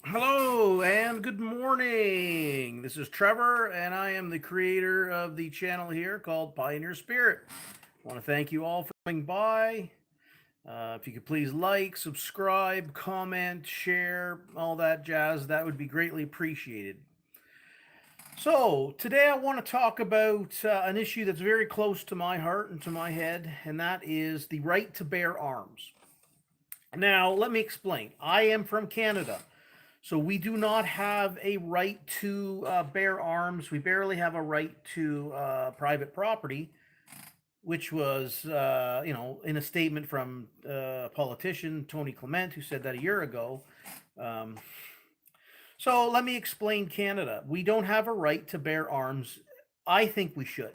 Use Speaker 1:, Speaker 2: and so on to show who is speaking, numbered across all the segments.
Speaker 1: Hello and good morning. This is Trevor, and I am the creator of the channel here called Pioneer Spirit. I want to thank you all for coming by. If you could please like, subscribe, comment, share, all that jazz, that would be greatly appreciated. So, today I want to talk about an issue that's very close to my heart and to my head, and that is the right to bear arms. Now, let me explain. I am from Canada. So we do not have a right to bear arms. We barely have a right to private property, which was, in a statement from politician Tony Clement, who said that a year ago. Um, so let me explain Canada. We don't have a right to bear arms. I think we should,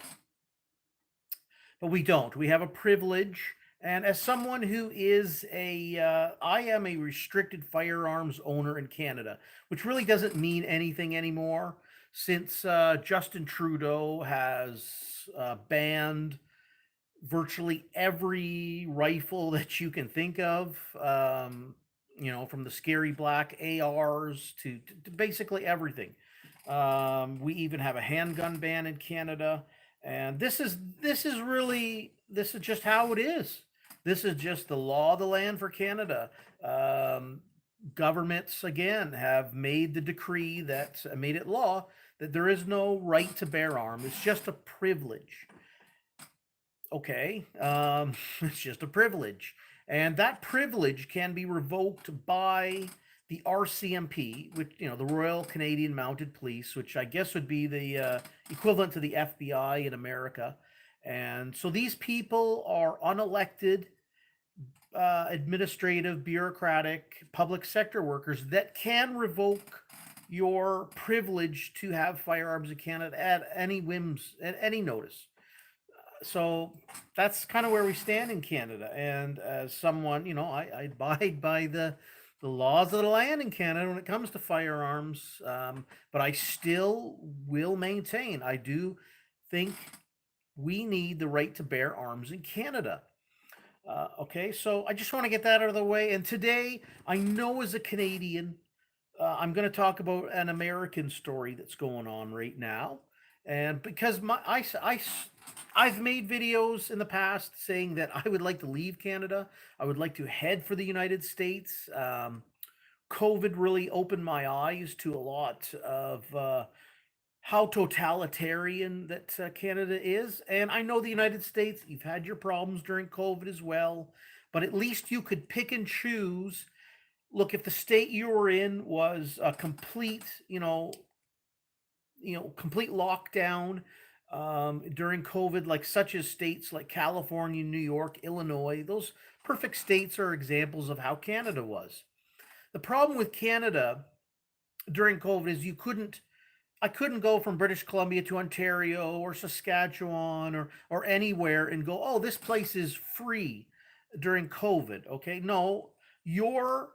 Speaker 1: but we don't. We have a privilege. And as someone who is I am a restricted firearms owner in Canada, which really doesn't mean anything anymore since Justin Trudeau has banned virtually every rifle that you can think of, from the scary black ARs to basically everything. We even have a handgun ban in Canada, and this is just how it is. This is just the law of the land for Canada. Um, Governments again have made the decree that made it law that there is no right to bear arms. It's just a privilege. Okay, it's just a privilege, and that privilege can be revoked by the RCMP, which the Royal Canadian Mounted Police, which I guess would be the equivalent to the FBI in America. And so these people are unelected, administrative, bureaucratic, public sector workers that can revoke your privilege to have firearms in Canada at any whims, at any notice. So that's kind of where we stand in Canada. And as someone, I abide by the laws of the land in Canada when it comes to firearms. But I still will maintain, I do think we need the right to bear arms in Canada. Okay, so I just want to get that out of the way. And today, I know as a Canadian, I'm going to talk about an American story that's going on right now, and because I've made videos in the past saying that I would like to leave Canada, I would like to head for the United States. COVID really opened my eyes to a lot of how totalitarian that Canada is, and I know the United States. You've had your problems during COVID as well, but at least you could pick and choose. Look, if the state you were in was a complete, complete lockdown during COVID, like such as states like California, New York, Illinois, those perfect states are examples of how Canada was. The problem with Canada during COVID is I couldn't go from British Columbia to Ontario or Saskatchewan or anywhere and go, oh, this place is free during COVID. Okay, no, your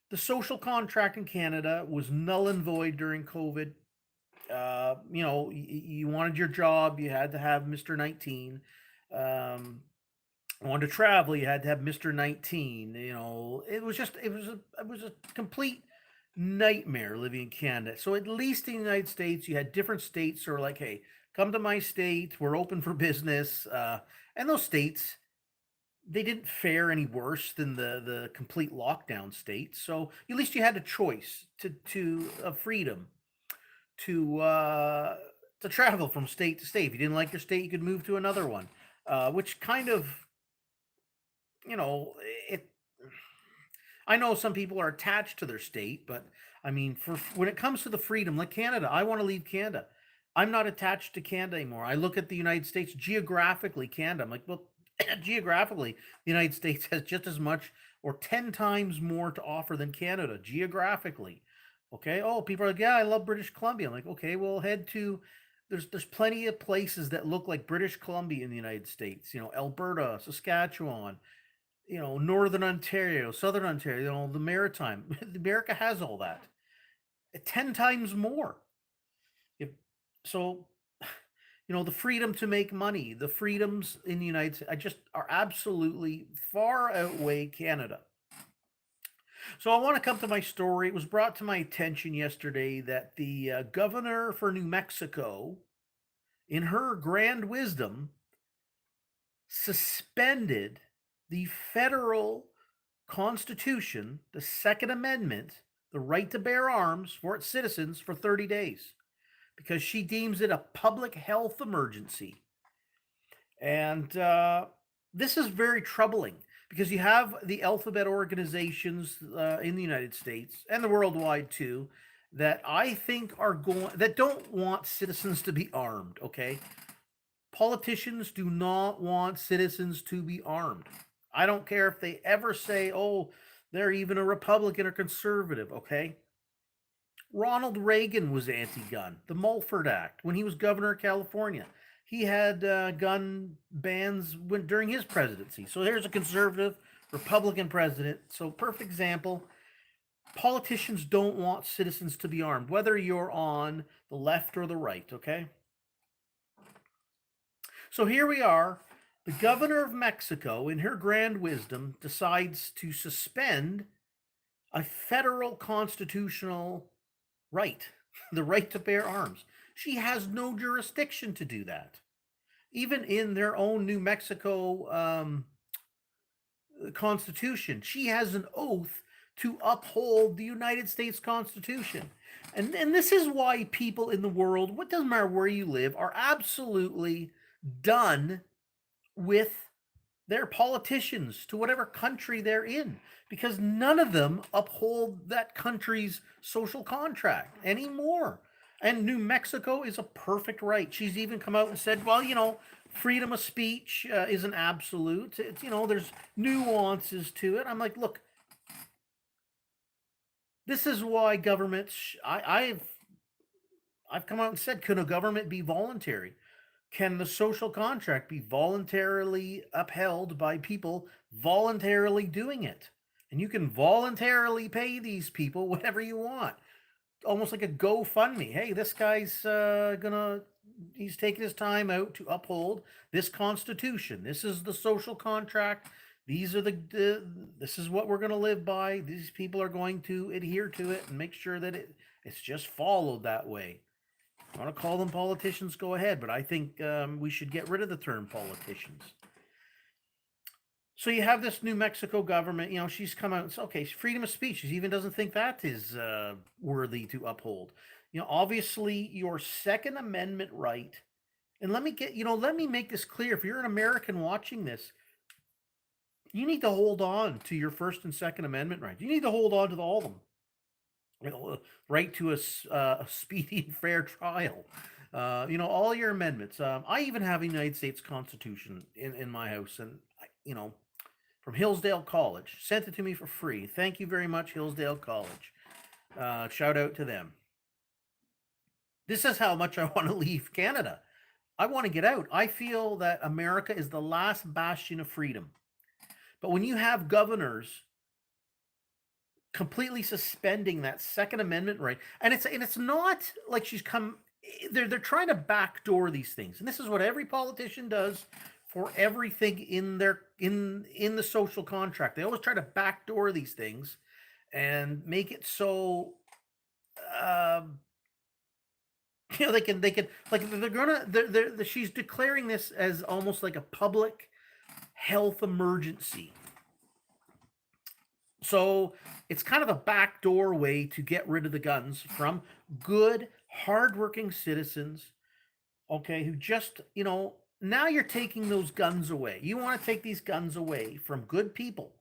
Speaker 1: the social contract in Canada was null and void during COVID. You wanted your job, you had to have Mr. 19. Wanted to travel, you had to have Mr. 19. It was a complete nightmare living in Canada. So at least in the United States, you had different states who are like, hey, come to my state, we're open for business. And those states, they didn't fare any worse than the complete lockdown states. So at least you had a choice to a freedom to uh, to travel from state to state. If you didn't like your state, you could move to another one, which kind of you know it. I know some people are attached to their state, but I mean, for when it comes to the freedom, like Canada, I want to leave Canada. I'm not attached to Canada anymore. I look at the United States geographically, Canada. I'm like, well, geographically, the United States has just as much or 10 times more to offer than Canada geographically. Okay. Oh, people are like, yeah, I love British Columbia. I'm like, okay, well, head to there's plenty of places that look like British Columbia in the United States. Alberta, Saskatchewan, Northern Ontario, Southern Ontario, the Maritime. America has all that. 10 times more. If, so, the freedom to make money, the freedoms in the United States, I just are absolutely far outweigh Canada. So I want to come to my story. It was brought to my attention yesterday that the governor for New Mexico, in her grand wisdom, suspended the federal Constitution, the Second Amendment, the right to bear arms for its citizens for 30 days because she deems it a public health emergency. And this is very troubling because you have the alphabet organizations in the United States and the worldwide too that I think are going that don't want citizens to be armed, okay? Politicians do not want citizens to be armed. I don't care if they ever say, "Oh, they're even a Republican or conservative," okay? Ronald Reagan was anti-gun. The Mulford Act, when he was governor of California, he had gun bans during his presidency. So there's a conservative Republican president. So perfect example. Politicians don't want citizens to be armed, whether you're on the left or the right. Okay. So here we are. The governor of Mexico, in her grand wisdom, decides to suspend a federal constitutional right, the right to bear arms. She has no jurisdiction to do that. Even in their own New Mexico Constitution, she has an oath to uphold the United States Constitution. And this is why people in the world, what doesn't matter where you live, are absolutely done with their politicians to whatever country they're in because none of them uphold that country's social contract anymore. And New Mexico is a perfect right. She's even come out and said, well, freedom of speech isn't absolute. It's, there's nuances to it. I'm like, look, this is why governments, I've come out and said, could a government be voluntary? Can the social contract be voluntarily upheld by people voluntarily doing it? And you can voluntarily pay these people whatever you want, almost like a GoFundMe. Hey, this guy's he's taking his time out to uphold this Constitution. This is the social contract. These are this is what we're going to live by. These people are going to adhere to it and make sure that it's just followed that way. I want to call them politicians, go ahead, but I think we should get rid of the term politicians. So you have this New Mexico government, she's come out and said, okay, freedom of speech. She even doesn't think that is worthy to uphold. Obviously your Second Amendment right, and let me make this clear. If you're an American watching this, you need to hold on to your First and Second Amendment rights. You need to hold on to all of them. Right to a speedy and fair trial. All your amendments. I even have a United States Constitution in my house, and from Hillsdale College, sent it to me for free. Thank you very much, Hillsdale College. Shout out to them. This is how much I want to leave Canada. I want to get out. I feel that America is the last bastion of freedom. But when you have governors completely suspending that Second Amendment right, and it's not like she's come. They're trying to backdoor these things, and this is what every politician does for everything in the social contract. They always try to backdoor these things and make it so they can like she's declaring this as almost like a public health emergency. So it's kind of a backdoor way to get rid of the guns from good, hardworking citizens, okay, who just, now you're taking those guns away. You want to take these guns away from good people.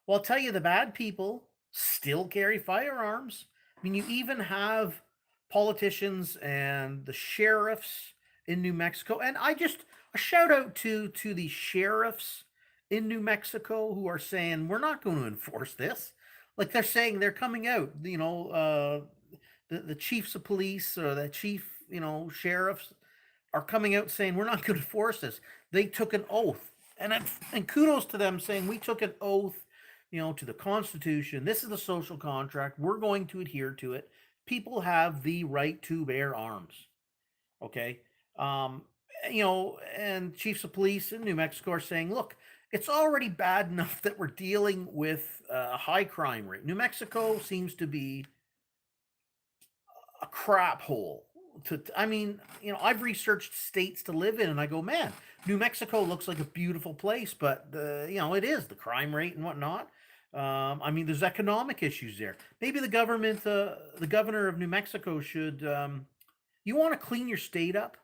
Speaker 1: Well, I'll tell you, the bad people still carry firearms. I mean, you even have politicians and the sheriffs in New Mexico. And a shout out to the sheriffs in New Mexico who are saying, we're not going to enforce this. Like they're saying they're coming out, the chiefs of police or the chief, sheriffs are coming out saying, we're not going to enforce this. They took an oath. And kudos to them saying, we took an oath, to the Constitution. This is the social contract. We're going to adhere to it. People have the right to bear arms. Okay. And chiefs of police in New Mexico are saying, look, It's already bad enough that we're dealing with a high crime rate. New Mexico seems to be a crap hole. I mean, I've researched states to live in, and I go, man, New Mexico looks like a beautiful place, but it is the crime rate and whatnot. I mean, there's economic issues there. Maybe the governor of New Mexico should. You want to clean your state up?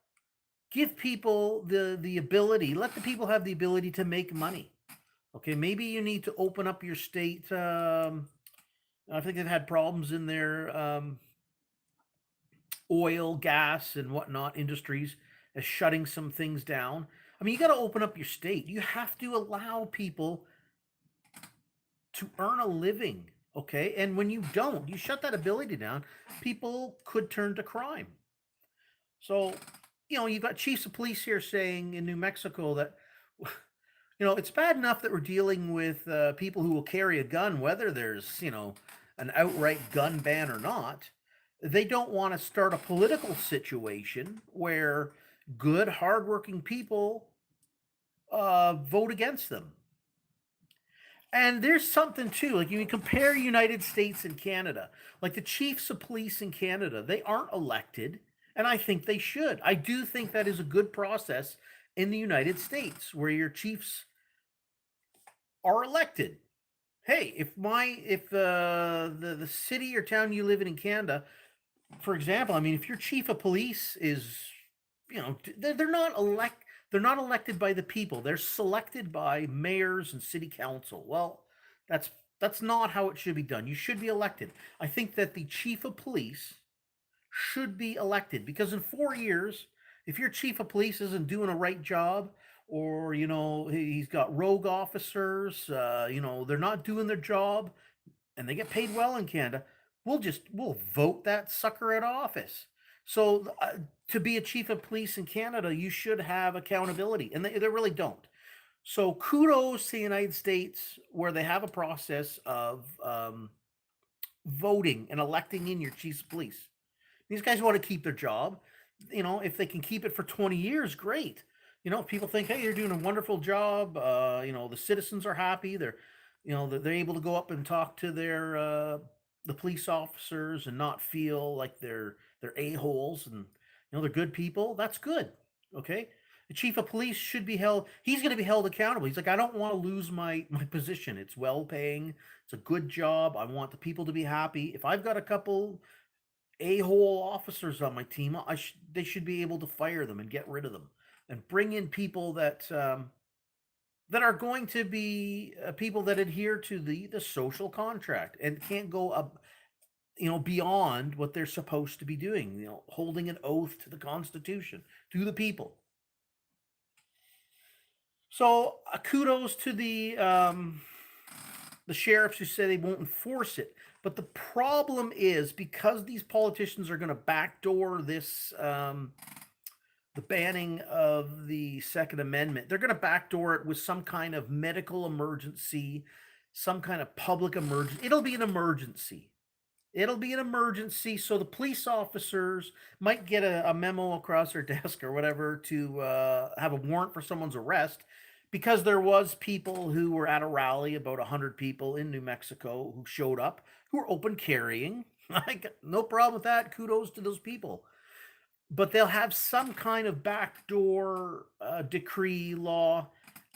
Speaker 1: Give people the ability. Let the people have the ability to make money. Okay, maybe you need to open up your state. I think they've had problems in their oil, gas, and whatnot industries as shutting some things down. I mean, you got to open up your state. You have to allow people to earn a living. Okay, and when you don't, you shut that ability down. People could turn to crime. So, you've got chiefs of police here saying in New Mexico that it's bad enough that we're dealing with people who will carry a gun, whether there's, an outright gun ban or not. They don't want to start a political situation where good, hardworking people vote against them. And there's something too, like you compare United States and Canada, like the chiefs of police in Canada, they aren't elected, and I think they should. I do think that is a good process in the United States where your chiefs are elected. Hey, if the city or town you live in Canada, for example, I mean, if your chief of police is, they're not elected by the people. They're selected by mayors and city council. Well, that's that's not how it should be done. You should be elected. I think that the chief of police should be elected because in 4 years, if your chief of police isn't doing a right job, or he's got rogue officers, they're not doing their job, and they get paid well in Canada, we'll vote that sucker out of office. So to be a chief of police in Canada, you should have accountability, and they really don't. So kudos to the United States where they have a process of voting and electing in your chiefs of police. These guys want to keep their job. If they can keep it for 20 years, great. If people think, hey, you're doing a wonderful job, the citizens are happy. They're able to go up and talk to the police officers and not feel like they're a-holes, and they're good people. That's good. Okay. The chief of police should be held. He's going to be held accountable. He's like, I don't want to lose my position. It's well paying. It's a good job. I want the people to be happy. If I've got a couple a-hole officers on my team, they should be able to fire them and get rid of them, and bring in people that are going to be people that adhere to the social contract and can't go up, beyond what they're supposed to be doing. Holding an oath to the Constitution, to the people. So kudos to the sheriffs who say they won't enforce it. But the problem is, because these politicians are going to backdoor this, the banning of the Second Amendment, they're going to backdoor it with some kind of medical emergency, some kind of public emergency. It'll be an emergency. It'll be an emergency. So the police officers might get a memo across their desk or whatever to have a warrant for someone's arrest, because there was people who were at a rally, about 100 people in New Mexico, who showed up, who were open carrying. I got no problem with that. Kudos to those people. But they'll have some kind of backdoor decree law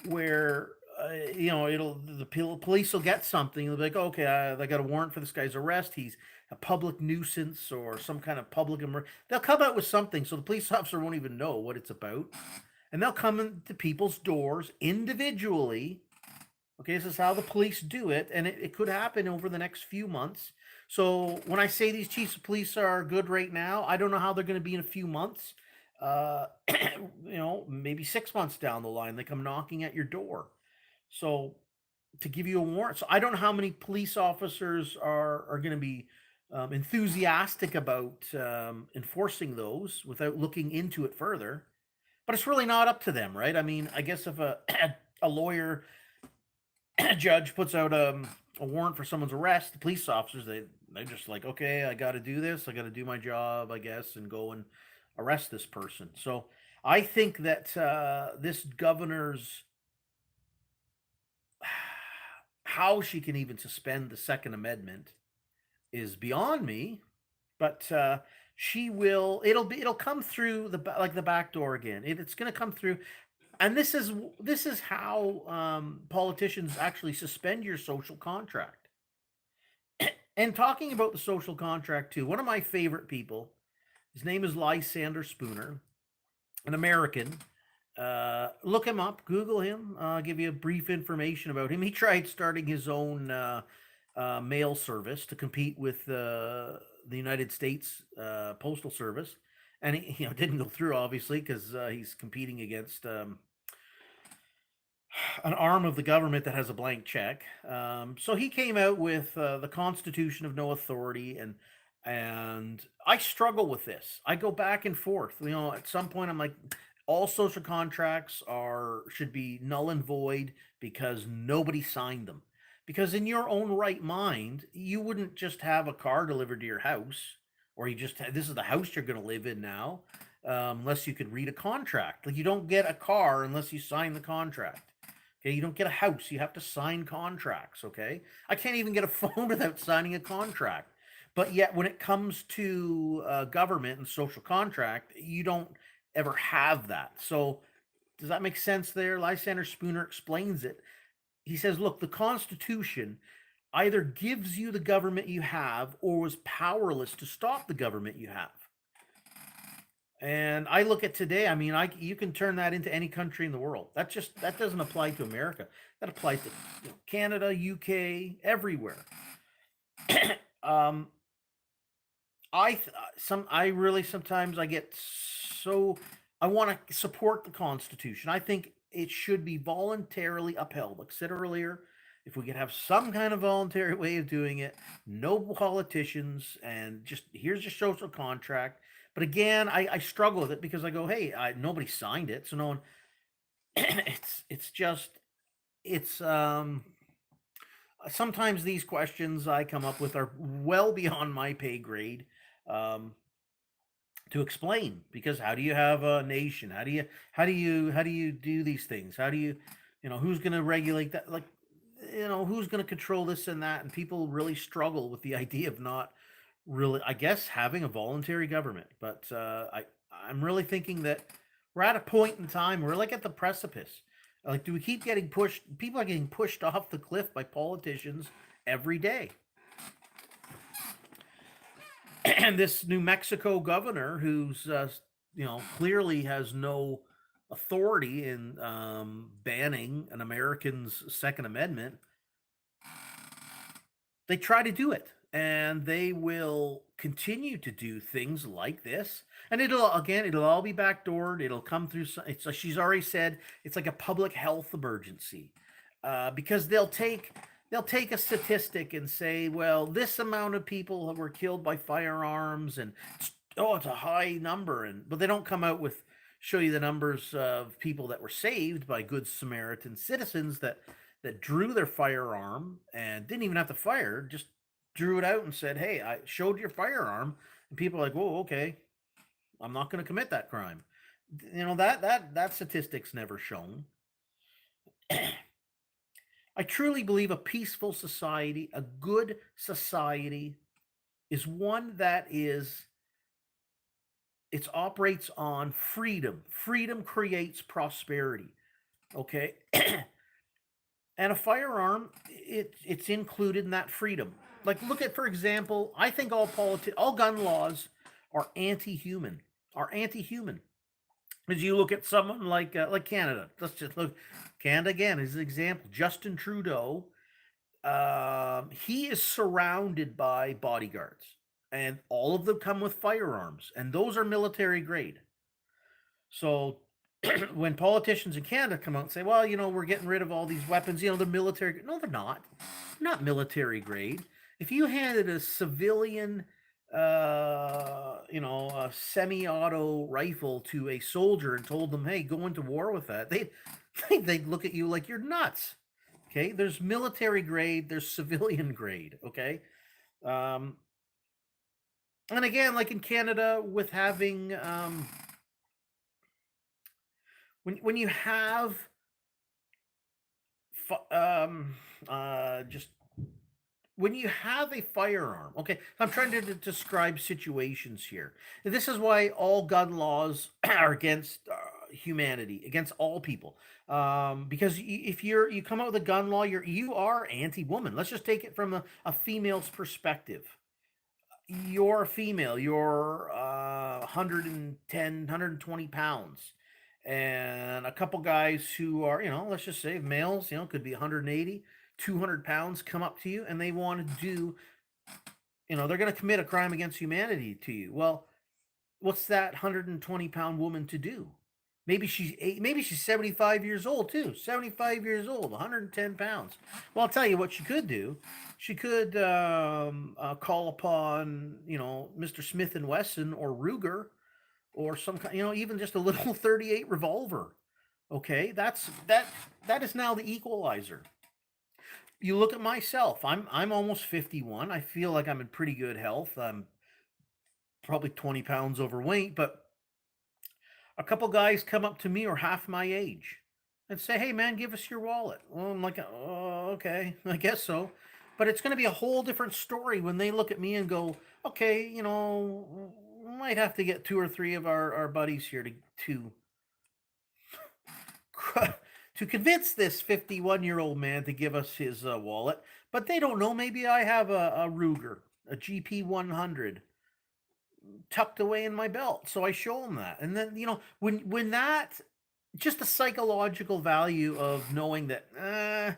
Speaker 1: where the police will get something. They'll be like, okay, I got a warrant for this guy's arrest. He's a public nuisance or some kind of public emergency. They'll come out with something so the police officer won't even know what it's about, and they'll come into people's doors individually. Okay, this is how the police do it, and it could happen over the next few months. So when I say these chiefs of police are good right now, I don't know how they're going to be in a few months. Uh, maybe 6 months down the line, they come knocking at your door. So to give you a warrant. So I don't know how many police officers are going to be enthusiastic about enforcing those without looking into it further. But it's really not up to them, right? I mean, I guess if a a lawyer, a judge puts out a warrant for someone's arrest, the police officers, they're just like, okay, I got to do this. I got to do my job, I guess, and go and arrest this person. So I think that this governor's How she can even suspend the Second Amendment is beyond me. But she will. It'll come through like the back door again. It's going to come through, and this is how politicians actually suspend your social contract. And talking about the social contract too, one of my favorite people, his name is Lysander Spooner, an American. Look him up, Google him. I'll give you a brief information about him. He tried starting his own mail service to compete with the United States Postal Service, and he didn't go through, obviously, because he's competing against an arm of the government that has a blank check. So he came out with the Constitution of No Authority, and I struggle with this. I go back and forth. At some point, I'm like, all social contracts should be null and void because nobody signed them. Because in your own right mind, you wouldn't just have a car delivered to your house, or this is the house you're going to live in now, unless you could read a contract. Like, you don't get a car unless you sign the contract. Okay, you don't get a house, you have to sign contracts. Okay, I can't even get a phone without signing a contract. But yet, when it comes to government and social contract, you don't ever have that. So, does that make sense there? Lysander Spooner explains it. He says, look, the Constitution either gives you the government you have or was powerless to stop the government you have. And I look at today, I mean, you can turn that into any country in the world. That doesn't apply to America. That applies to Canada, UK, everywhere. um, I really sometimes I get so I want to support the Constitution. I think it should be voluntarily upheld. Like I said earlier, if we could have some kind of voluntary way of doing it, no politicians, and just here's your social contract. But again, I struggle with it because I go, hey, nobody signed it, so no one. It's sometimes these questions I come up with are well beyond my pay grade. Um, to explain, because how do you have a nation? How do you do these things? How do you, who's going to regulate that? Like, who's going to control this and that? And people really struggle with the idea of not really, I guess, having a voluntary government. But I'm really thinking that we're at a point in time, we're like at the precipice. Like, do we keep getting pushed? People are getting pushed off the cliff by politicians every day. And this New Mexico governor, who's clearly has no authority in banning an American's Second Amendment, they try to do it, and they will continue to do things like this. And it'll all be backdoored. It'll come through. It's like she's already said. It's like a public health emergency, because they'll take a statistic and say, well, this amount of people were killed by firearms, and it's a high number, but they don't come out with show you the numbers of people that were saved by good Samaritan citizens that drew their firearm and didn't even have to fire, just drew it out and said, hey, I showed your firearm, and people are like, whoa, okay, I'm not going to commit that crime. That statistic's never shown. I truly believe a peaceful society, a good society, is one that it operates on freedom. Freedom creates prosperity. Okay. And a firearm, it's included in that freedom. Like, look at, for example, I think all gun laws are anti-human. As you look at someone like Canada, let's just look. Canada again is an example. Justin Trudeau, he is surrounded by bodyguards, and all of them come with firearms, and those are military grade. So when politicians in Canada come out and say, well, we're getting rid of all these weapons, they're military. No, they're not. They're not military grade. If you handed a civilian, a semi-auto rifle to a soldier and told them, hey, go into war with that, they'd look at you like you're nuts. Okay, there's military grade, there's civilian grade. Okay, and again, like in Canada, with having when you have just when you have a firearm, okay, I'm trying to describe situations here. And this is why all gun laws are against humanity, against all people. Because if you come out with a gun law, you are anti-woman. Let's just take it from a female's perspective. You're a female, you're 110, 120 pounds, and a couple guys who are, let's just say males, could be 180, 200 pounds, come up to you and they want to do, they're going to commit a crime against humanity to you. Well, what's that 120-pound woman to do? Maybe she's 75 years old too. 75 years old, 110 pounds. Well, I'll tell you what she could do. She could call upon, Mr. Smith and Wesson or Ruger or some kind, even just a little 38 revolver. Okay, that is now the equalizer. You look at myself. I'm almost 51. I feel like I'm in pretty good health. I'm probably 20 pounds overweight, but a couple guys come up to me or half my age and say, "Hey, man, give us your wallet." Well, I'm like, "Oh, okay, I guess so." But it's going to be a whole different story when they look at me and go, "Okay, we might have to get two or three of our buddies here to to convince this 51-year-old man to give us his wallet." But they don't know. Maybe I have a Ruger, a GP 100 tucked away in my belt. So I show them that. And then, when that, just the psychological value of knowing that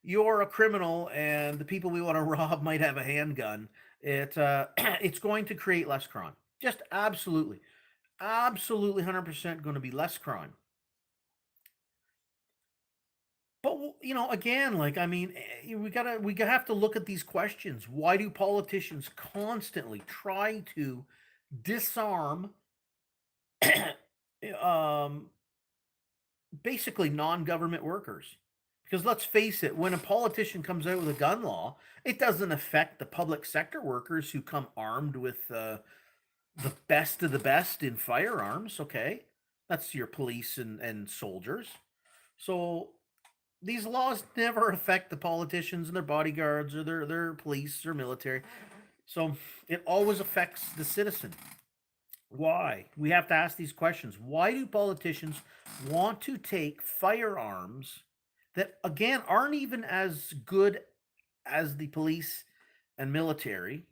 Speaker 1: you're a criminal and the people we want to rob might have a handgun, it's going to create less crime. Just absolutely, absolutely 100% going to be less crime. But again, like, I mean, we have to look at these questions. Why do politicians constantly try to disarm um, basically non-government workers? Because let's face it, when a politician comes out with a gun law, it doesn't affect the public sector workers who come armed with the best of the best in firearms. Okay, that's your police and soldiers. So these laws never affect the politicians and their bodyguards or their police or military. So it always affects the citizen. Why? We have to ask these questions. Why do politicians want to take firearms that, again, aren't even as good as the police and military,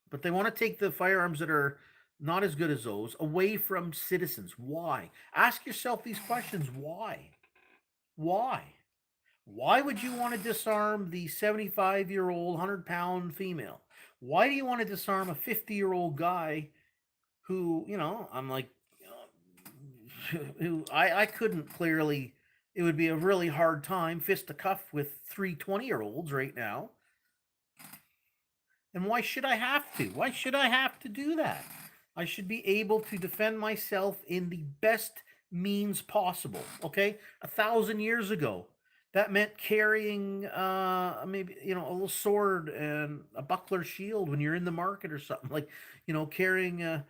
Speaker 1: but they want to take the firearms that are not as good as those away from citizens? Why? Ask yourself these questions. Why? Why? Why would you want to disarm the 75-year-old, 100-pound female? Why do you want to disarm a 50-year-old guy who, I'm like, who I couldn't clearly, it would be a really hard time fist to cuff with 3 20-year-olds right now. And why should I have to? Why should I have to do that? I should be able to defend myself in the best means possible. Okay, 1,000 years ago, that meant carrying maybe a little sword and a buckler shield when you're in the market or something, like carrying a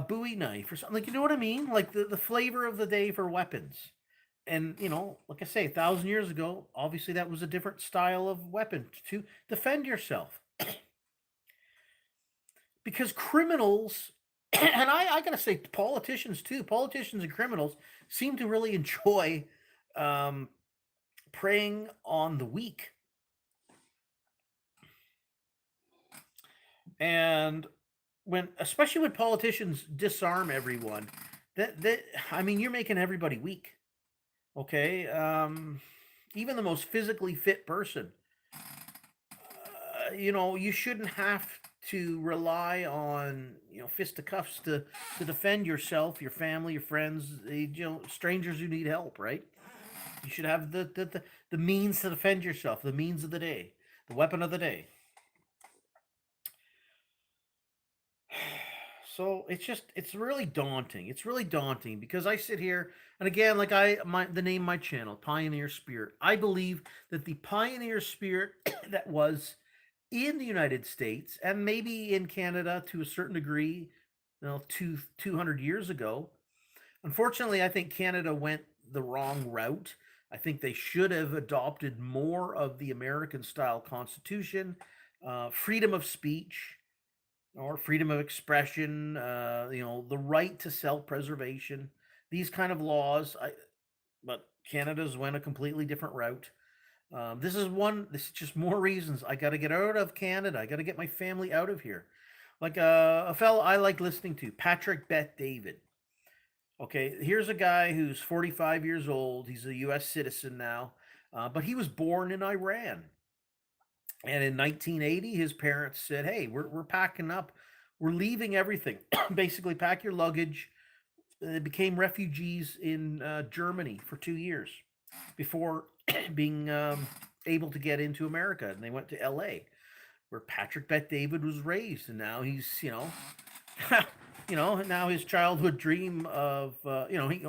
Speaker 1: Bowie knife or something, like, you know what I mean, like the flavor of the day for weapons. And like I say, 1,000 years ago, obviously that was a different style of weapon to defend yourself. Because criminals, and I gotta say, politicians too, politicians and criminals seem to really enjoy um, preying on the weak. And especially when politicians disarm everyone, that I mean, you're making everybody weak. Okay, even the most physically fit person, you shouldn't have to rely on fisticuffs to defend yourself, your family, your friends, strangers who need help. Right? You should have the means to defend yourself, the means of the day, the weapon of the day. So it's really daunting. It's really daunting because I sit here and, again, like the name of my channel, Pioneer Spirit. I believe that the pioneer spirit that was in the United States and maybe in Canada to a certain degree, 200 years ago. Unfortunately, I think Canada went the wrong route. I think they should have adopted more of the American style Constitution, freedom of speech or freedom of expression, the right to self preservation, these kind of laws. But Canada's went a completely different route. This is just more reasons I got to get out of Canada. I got to get my family out of here. Like a fellow I like listening to, Patrick Bet David. Okay, here's a guy who's 45 years old. He's a U.S. citizen now, but he was born in Iran. And in 1980, his parents said, "Hey, we're packing up. We're leaving everything. Basically, pack your luggage." They became refugees in Germany for 2 years before being able to get into America, and they went to L.A., where Patrick Bet David was raised, and now he's now his childhood dream of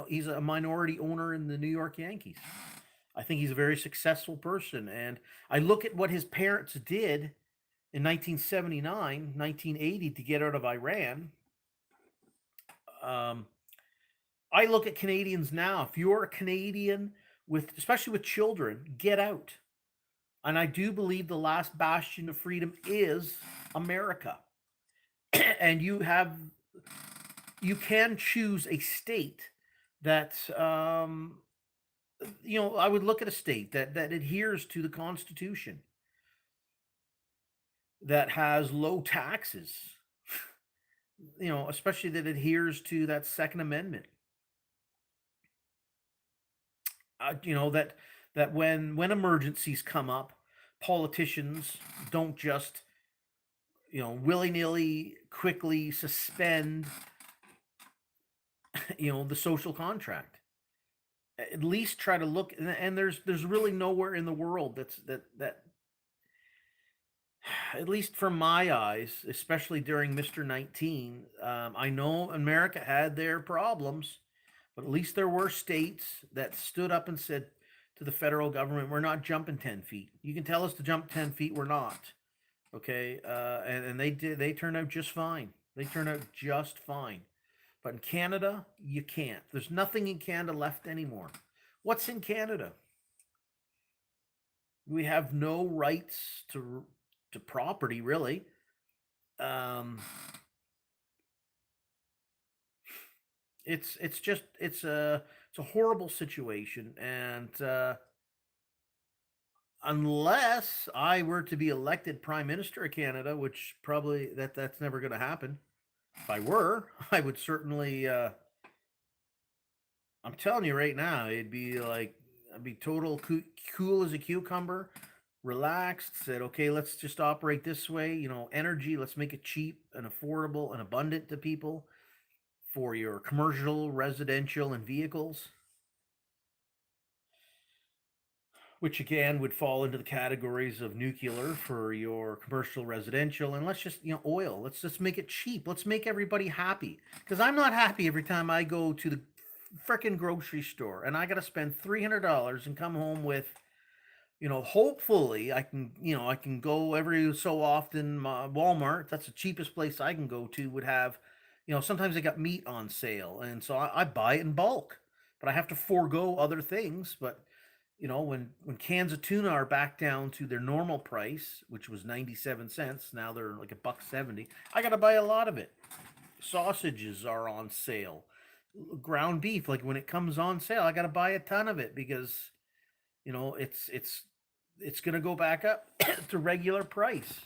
Speaker 1: he's a minority owner in the New York Yankees. I think he's a very successful person, and I look at what his parents did in 1979, 1980 to get out of Iran. Um, I look at Canadians now. If you're a Canadian especially with children, get out. And I do believe the last bastion of freedom is America. And you can choose a state that I would look at a state that adheres to the Constitution, that has low taxes, especially that adheres to that Second Amendment. That when emergencies come up, politicians don't just willy nilly quickly suspend the social contract. At least try to look, and there's really nowhere in the world that at least from my eyes, especially during Mr. 19, I know America had their problems, but at least there were states that stood up and said to the federal government, "We're not jumping 10 feet. You can tell us to jump 10 feet, we're not." Okay, and they did. They turned out just fine. They turned out just fine. But in Canada, you can't. There's nothing in Canada left anymore. What's in Canada? We have no rights to property, really. Um, it's a horrible situation, and unless I were to be elected Prime Minister of Canada, which probably that's never going to happen. If I were, I would certainly. I'm telling you right now, it'd be like I'd be total cool as a cucumber, relaxed. Said, okay, let's just operate this way. Energy. Let's make it cheap and affordable and abundant to people for your commercial, residential, and vehicles, which again would fall into the categories of nuclear for your commercial, residential, and let's just oil. Let's just make it cheap. Let's make everybody happy, because I'm not happy every time I go to the freaking grocery store and I got to spend $300 and come home with hopefully I can go every so often. Walmart, that's the cheapest place I can go to, would have sometimes they got meat on sale, and so I buy it in bulk, but I have to forego other things. But when cans of tuna are back down to their normal price, which was 97 cents, now they're like $1.70. I got to buy a lot of it. Sausages are on sale. Ground beef, like when it comes on sale, I got to buy a ton of it because it's going to go back up to regular price.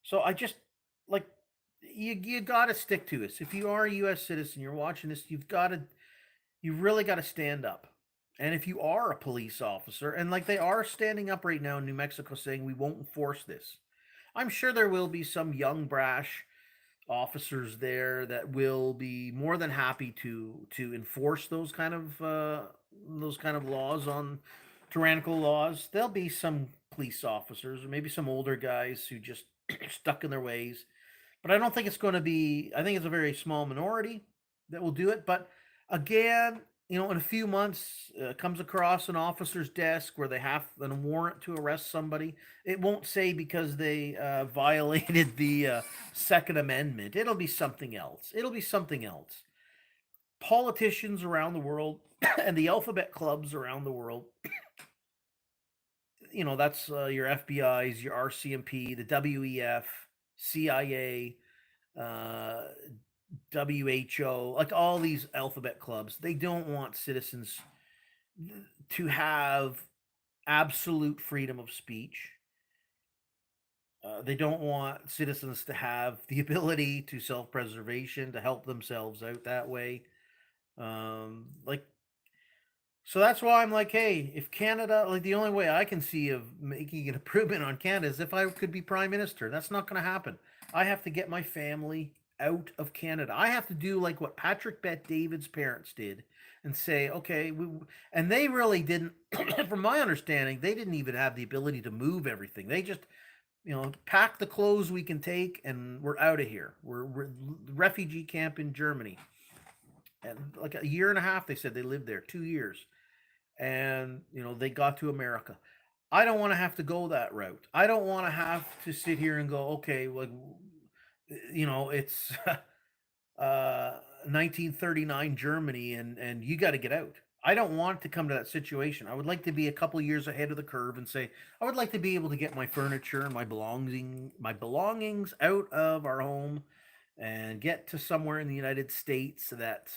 Speaker 1: So I just like you got to stick to this. If you are a U.S. citizen, you're watching this, you've really got to stand up. And if you are a police officer, and like they are standing up right now in New Mexico saying we won't enforce this, I'm sure there will be some young brash officers there that will be more than happy to enforce those kind of laws on tyrannical laws. There'll be some police officers or maybe some older guys who just stuck in their ways, but I don't think it's going to be. I think it's a very small minority that will do it. But again, in a few months, comes across an officer's desk where they have a warrant to arrest somebody. It won't say because they violated the Second Amendment. It'll be something else. It'll be something else. politicians around the world and the alphabet clubs around the world, that's your FBI's, your RCMP, the WEF, CIA, uh, WHO, like all these alphabet clubs. They don't want citizens to have absolute freedom of speech. They don't want citizens to have the ability to self-preservation, to help themselves out that way. Like, so that's why I'm like, hey, if Canada, like the only way I can see of making an improvement on Canada is if I could be prime minister. That's not going to happen. I have to get my family out of Canada. I have to do like what Patrick Bet-David's parents did and say, okay, and they really didn't, from my understanding, they didn't even have the ability to move everything. They just, pack the clothes we can take and we're out of here. We're refugee camp in Germany. And like a year and a half, they said they lived there, 2 years. And, they got to America. I don't want to have to go that route. I don't want to have to sit here and go, okay, like, it's 1939 Germany and you got to get out. I don't want to come to that situation. I would like to be a couple years ahead of the curve and say, I would like to be able to get my furniture and my belongings out of our home and get to somewhere in the United States that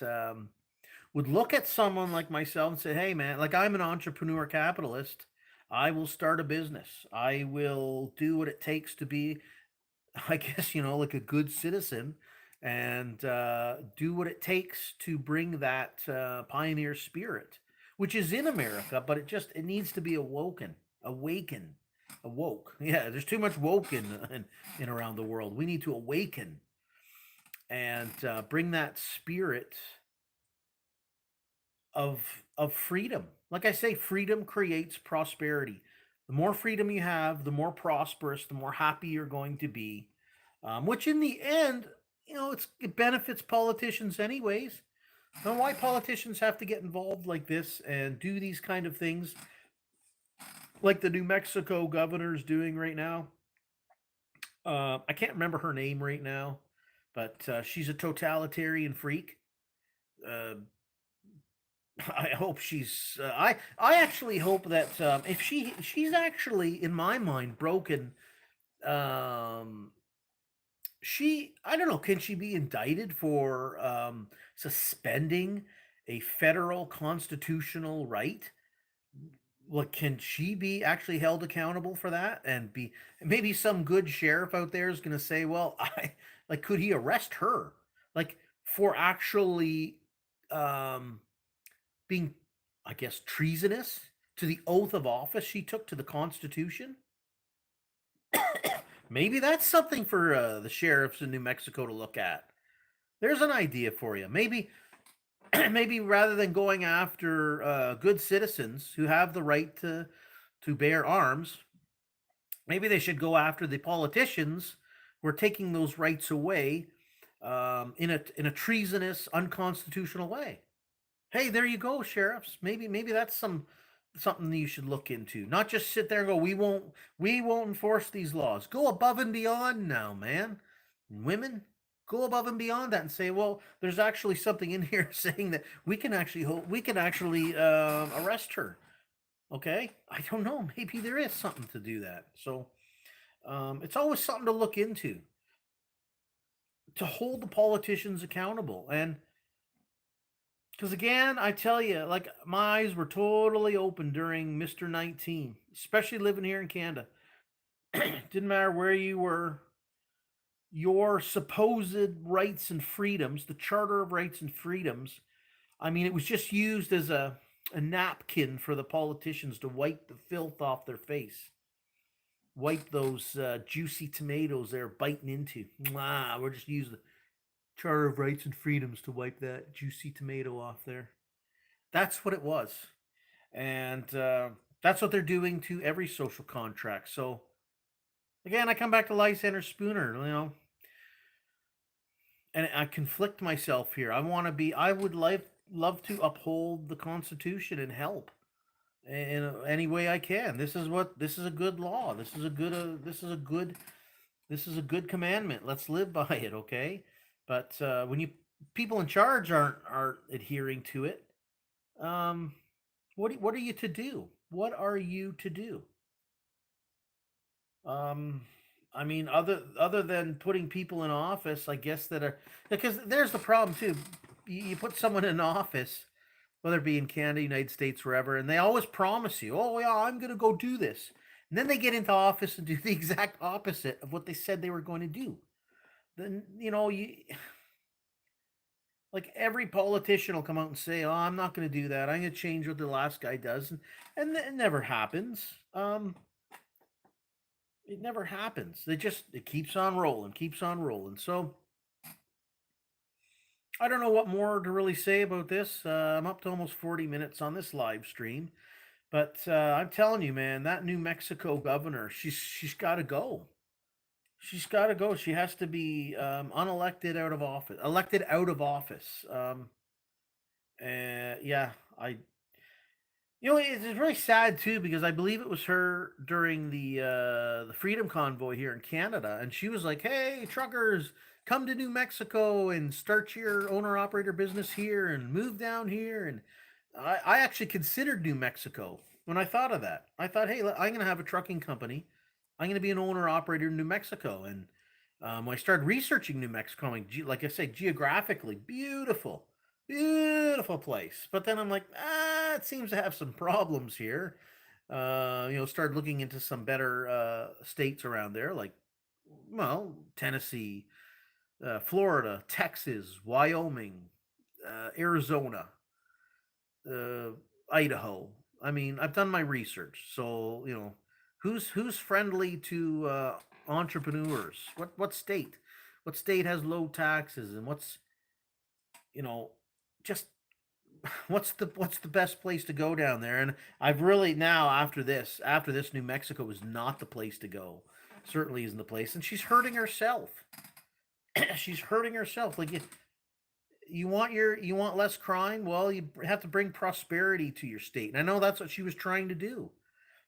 Speaker 1: would look at someone like myself and say, hey, man, like I'm an entrepreneur capitalist. I will start a business. I will do what it takes to be, I guess, like a good citizen and do what it takes to bring that pioneer spirit, which is in America, but it needs to be awakened. Awoke. Yeah, there's too much woke in around the world. We need to awaken and bring that spirit of freedom. Like I say, freedom creates prosperity. The more freedom you have, the more prosperous, the more happy you're going to be. Which in the end, it benefits politicians anyways. And why politicians have to get involved like this and do these kind of things, like the New Mexico governor's doing right now. I can't remember her name right now, but she's a totalitarian freak. Uh, I hope she's. I actually hope that if she's actually in my mind broken. Um, I don't know. Can she be indicted for suspending a federal constitutional right? Like, can she be actually held accountable for that? And be maybe some good sheriff out there is going to say, well, I like, could he arrest her, like for actually um being, I guess, treasonous to the oath of office she took to the Constitution. Maybe that's something for the sheriffs in New Mexico to look at. There's an idea for you. Maybe, maybe rather than going after good citizens who have the right to bear arms, maybe they should go after the politicians who are taking those rights away in a treasonous, unconstitutional way. Hey, there you go, sheriffs. Maybe that's something you should look into. Not just sit there and go, we won't enforce these laws. Go above and beyond now, man. Women, go above and beyond that and say, well, there's actually something in here saying that we can actually arrest her. Okay, I don't know. Maybe there is something to do that. So it's always something to look into to hold the politicians accountable. And because again, I tell you, like my eyes were totally open during Mr. 19, especially living here in Canada. Didn't matter where you were, your supposed rights and freedoms, the Charter of Rights and Freedoms, I mean, it was just used as a napkin for the politicians to wipe the filth off their face. Wipe those juicy tomatoes they're biting into. Mwah, we're just using the Charter of Rights and Freedoms to wipe that juicy tomato off there. That's what it was. And that's what they're doing to every social contract. So, again, I come back to Lysander Spooner, and I conflict myself here. I would love to uphold the Constitution and help in any way I can. This is a good law. This is a good commandment. Let's live by it, okay? But when you people in charge aren't adhering to it. Um, what are you to do? What are you to do? Um, I mean, other than putting people in office, I guess that are because there's the problem too. You put someone in office, whether it be in Canada, United States, wherever, and they always promise you, "Oh yeah, I'm going to go do this," and then they get into office and do the exact opposite of what they said they were going to do. Then you like every politician will come out and say, "Oh, I'm not going to do that. I'm going to change what the last guy does," and it never happens. It never happens. It keeps on rolling, keeps on rolling. So I don't know what more to really say about this. I'm up to almost 40 minutes on this live stream, but I'm telling you, man, that New Mexico governor, she's got to go. She's got to go. She has to be unelected out of office, elected out of office. Yeah, I it's really sad too because I believe it was her during the Freedom Convoy here in Canada, and she was like, "Hey, truckers, come to New Mexico and start your owner operator business here and move down here." And I actually considered New Mexico when I thought of that. I thought, "Hey, I'm going to have a trucking company. I'm going to be an owner operator in New Mexico." And when I started researching New Mexico, I'm like I say, geographically beautiful. Beautiful place. But then I'm like, it seems to have some problems here. Started looking into some better states around there, like, well, Tennessee, Florida, Texas, Wyoming, Arizona, uh, Idaho. I mean, I've done my research, so who's friendly to entrepreneurs? What state? What state has low taxes, and what's you know just what's the best place to go down there? And I've really now after this New Mexico is not the place to go. Certainly isn't the place, and she's hurting herself. She's hurting herself. Like you want less crime. Well, you have to bring prosperity to your state, and I know that's what she was trying to do.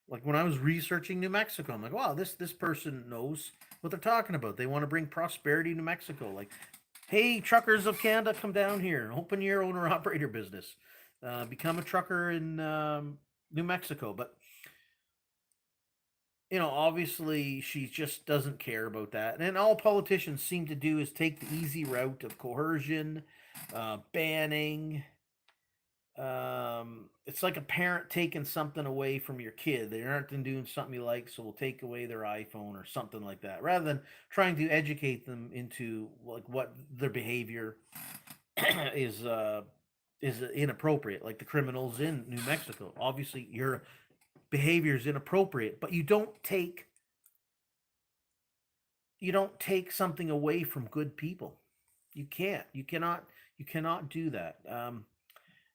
Speaker 1: Like when I was researching New Mexico, I'm like, wow, this person knows what they're talking about. They want to bring prosperity to New Mexico. Like, hey, truckers of Canada, come down here, open your owner operator business, become a trucker in New Mexico. But obviously, she just doesn't care about that. And all politicians seem to do is take the easy route of coercion, banning. It's like a parent taking something away from your kid. They aren't doing something you like, so we'll take away their iPhone or something like that, rather than trying to educate them into like what their behavior is inappropriate. Like the criminals in New Mexico, obviously your behavior is inappropriate, but you don't take something away from good people. You can't. You cannot do that.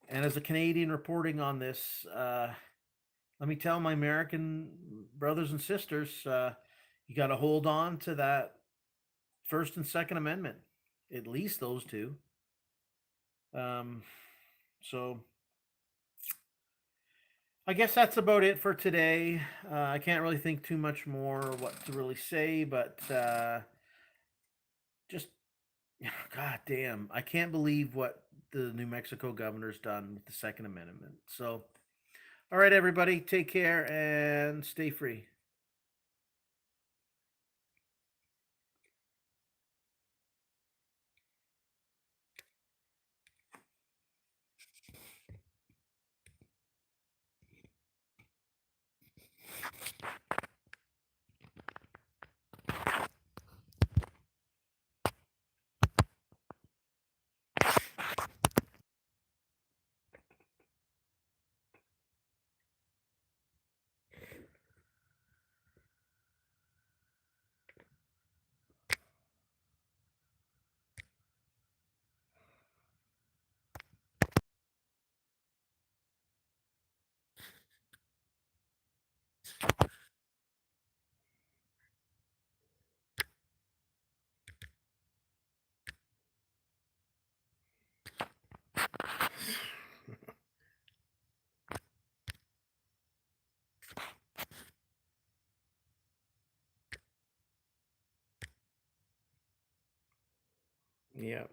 Speaker 1: And as a Canadian reporting on this, let me tell my American brothers and sisters, you got to hold on to that First and Second Amendment, at least those two. Um, so I guess that's about it for today. I can't really think too much more what to really say, but just God damn, I can't believe what the New Mexico governor's done with the Second Amendment. So, all right, everybody, take care and stay free. Yeah.